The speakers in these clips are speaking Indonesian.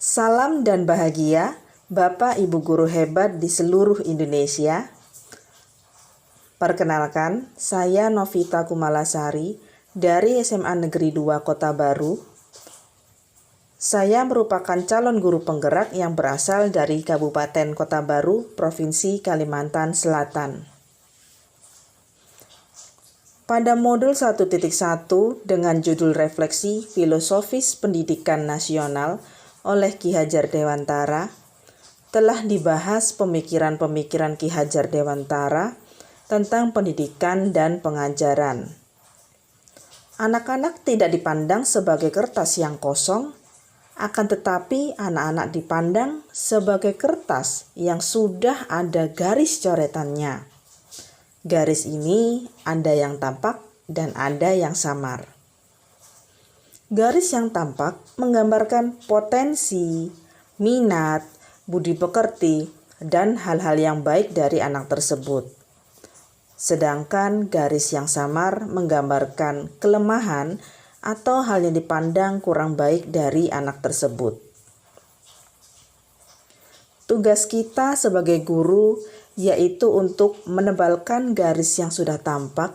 Salam dan bahagia, Bapak Ibu guru hebat di seluruh Indonesia. Perkenalkan, saya Novita Kumalasari dari SMA Negeri 2 Kota Baru. Saya merupakan calon guru penggerak yang berasal dari Kabupaten Kota Baru, Provinsi Kalimantan Selatan. Pada modul 1.1 dengan judul Refleksi Filosofis Pendidikan Nasional oleh Ki Hajar Dewantara, telah dibahas pemikiran-pemikiran Ki Hajar Dewantara tentang pendidikan dan pengajaran. Anak-anak tidak dipandang sebagai kertas yang kosong, akan tetapi anak-anak dipandang sebagai kertas yang sudah ada garis coretannya. Garis ini ada yang tampak dan ada yang samar. Garis yang tampak menggambarkan potensi, minat, budi pekerti, dan hal-hal yang baik dari anak tersebut. Sedangkan garis yang samar menggambarkan kelemahan atau hal yang dipandang kurang baik dari anak tersebut. Tugas kita sebagai guru yaitu untuk menebalkan garis yang sudah tampak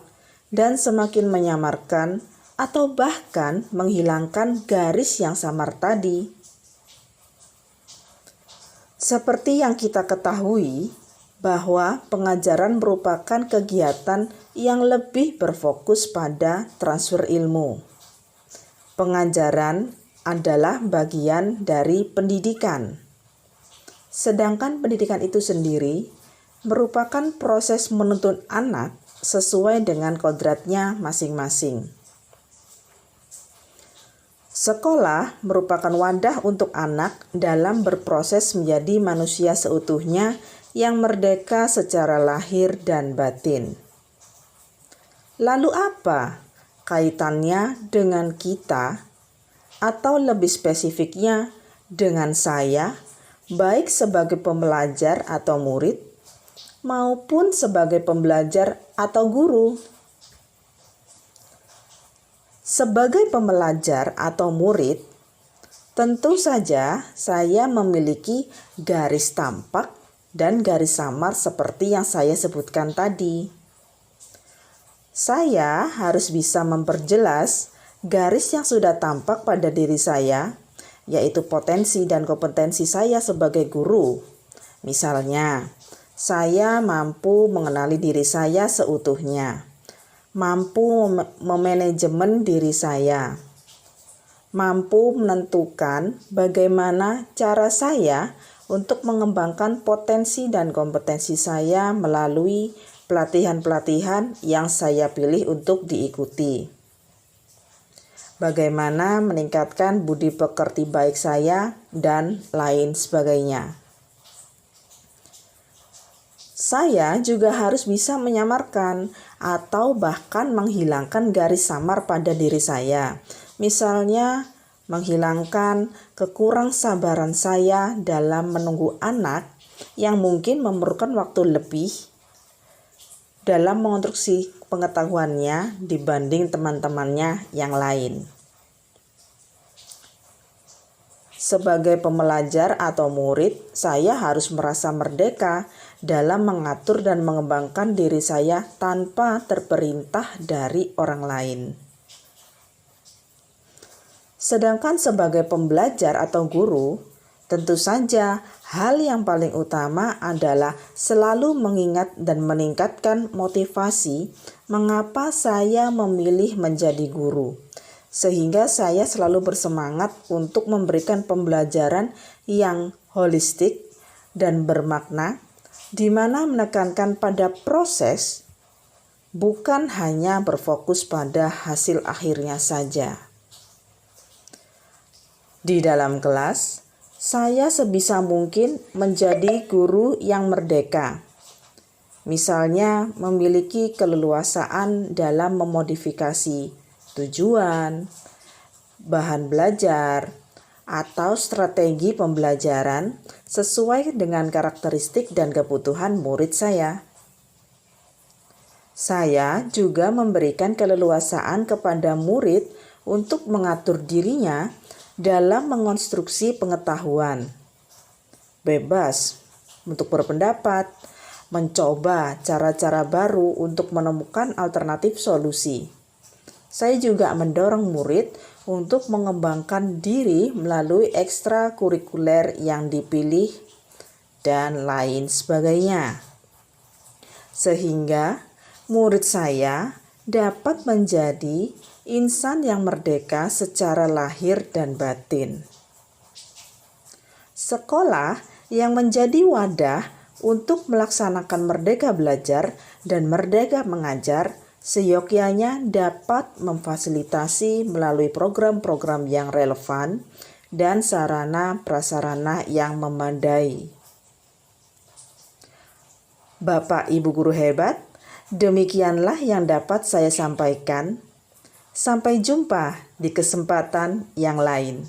dan semakin menyamarkan atau bahkan menghilangkan garis yang samar tadi. Seperti yang kita ketahui bahwa pengajaran merupakan kegiatan yang lebih berfokus pada transfer ilmu. Pengajaran adalah bagian dari pendidikan. Sedangkan pendidikan itu sendiri merupakan proses menuntun anak sesuai dengan kodratnya masing-masing. Sekolah merupakan wadah untuk anak dalam berproses menjadi manusia seutuhnya yang merdeka secara lahir dan batin. Lalu apa kaitannya dengan kita, atau lebih spesifiknya dengan saya, baik sebagai pembelajar atau murid, maupun sebagai pembelajar atau guru? Sebagai pembelajar atau murid, tentu saja saya memiliki garis tampak dan garis samar seperti yang saya sebutkan tadi. Saya harus bisa memperjelas garis yang sudah tampak pada diri saya, yaitu potensi dan kompetensi saya sebagai guru. Misalnya, saya mampu mengenali diri saya seutuhnya, mampu memanajemen diri saya, mampu menentukan bagaimana cara saya untuk mengembangkan potensi dan kompetensi saya melalui pelatihan-pelatihan yang saya pilih untuk diikuti. Bagaimana meningkatkan budi pekerti baik saya, dan lain sebagainya. Saya juga harus bisa menyamarkan atau bahkan menghilangkan garis samar pada diri saya. Misalnya, menghilangkan kekurang sabaran saya dalam menunggu anak yang mungkin memerlukan waktu lebih dalam mengonstruksi pengetahuannya dibanding teman-temannya yang lain. Sebagai pembelajar atau murid, saya harus merasa merdeka dalam mengatur dan mengembangkan diri saya tanpa terperintah dari orang lain. Sedangkan sebagai pembelajar atau guru, tentu saja hal yang paling utama adalah selalu mengingat dan meningkatkan motivasi mengapa saya memilih menjadi guru. Sehingga saya selalu bersemangat untuk memberikan pembelajaran yang holistik dan bermakna, di mana menekankan pada proses, bukan hanya berfokus pada hasil akhirnya saja. Di dalam kelas, saya sebisa mungkin menjadi guru yang merdeka. Misalnya, memiliki keleluasaan dalam memodifikasi tujuan, bahan belajar, atau strategi pembelajaran sesuai dengan karakteristik dan kebutuhan murid saya. Saya juga memberikan keleluasaan kepada murid untuk mengatur dirinya dalam mengonstruksi pengetahuan. Bebas untuk berpendapat, mencoba cara-cara baru untuk menemukan alternatif solusi. Saya juga mendorong murid untuk mengembangkan diri melalui ekstrakurikuler yang dipilih dan lain sebagainya. Sehingga murid saya dapat menjadi insan yang merdeka secara lahir dan batin. Sekolah yang menjadi wadah untuk melaksanakan merdeka belajar dan merdeka mengajar seyogyanya dapat memfasilitasi melalui program-program yang relevan dan sarana-prasarana yang memadai. Bapak Ibu guru hebat, demikianlah yang dapat saya sampaikan. Sampai jumpa di kesempatan yang lain.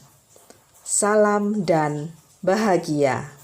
Salam dan bahagia.